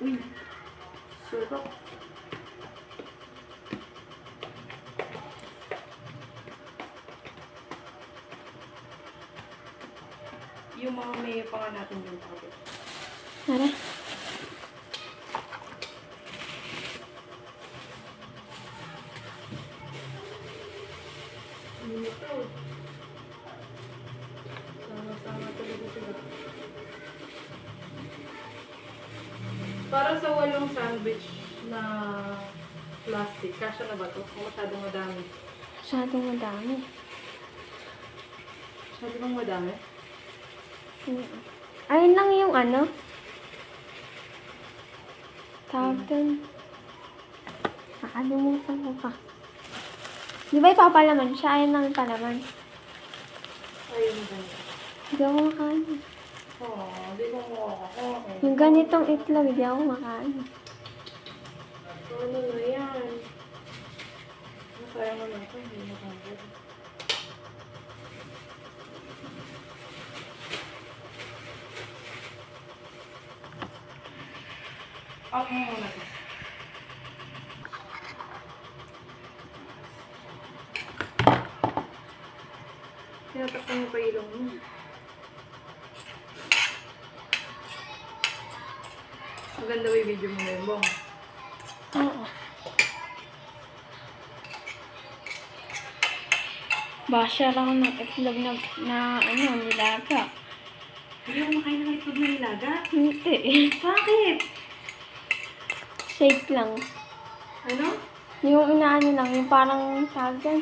Uy, sarap. Yung mga may pa nga natin yung kapit. Tara. Ito. Sama-sama talaga sila. Para sa 8 sandwich na plastic, kasya na ba ito? Masyadong madami. Masyadong madami. Masyado bang madami? Ayun lang yung ano. Tawag dun. Nakalimutan ko pa. Di ba ipapalaman siya? Ayun lang yung palaman. Ayun ba? Hindi ako makain. Oo, di ko makakakain. Yung ganitong itlog, hindi ako makain. Ano na yan? Masayang naman ito, hindi nakakagod. Off mo muna ito. Tinatakpan mo pa ilong mo. Maganda ba yung video mo na yun, Bong? Oo. Basya lang ng itlog na ano, nilaga. Hindi ako makain ng itlog na nilaga. Hindi. Bakit? Shake lang. Ano? Yung inaano lang, yung parang tawag dyan,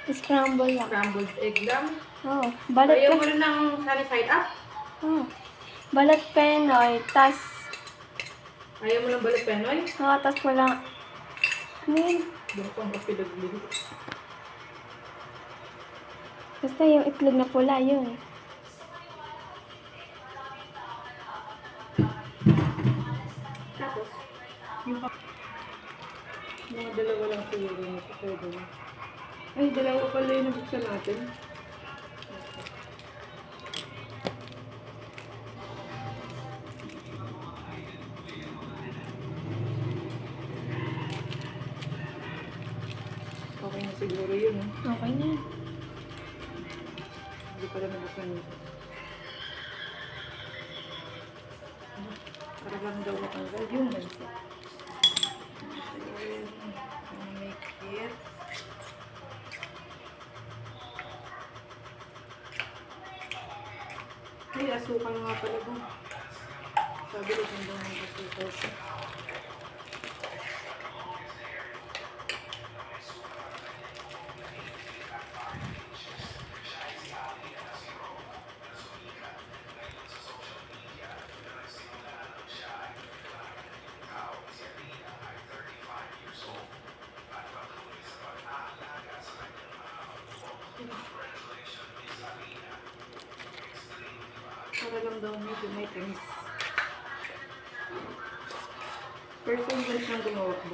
scramble lang. Scrambled egg lang. Oo. Balat Ayaw pa. mo rin ng sunny side up? Oo. Balat penoy, tas, Ayaw mo ng balat penoy? tas wala, ano yun? Doon ko ang kapilaglili. Basta yung itlog na pula, yun. Tapos, yung mga dalawa lang siguro nito. Pwede na. Ay, dalawa pala yung nabuksan natin. Okay na siguro yun. Okay na yun. Hindi pala nabuksan yun. Para lang daw matanggal yung ganito. Make it. Ay, asukal nga pala ba? Sabi ko kung daw ng asukal. Para lang daw medyo may tamis. First time ko siyang gumawa ko.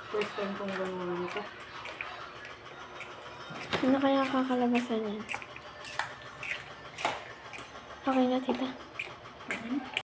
First time kong gumawa nito. Ano kaya kakalabasan yan? Okay na, tita.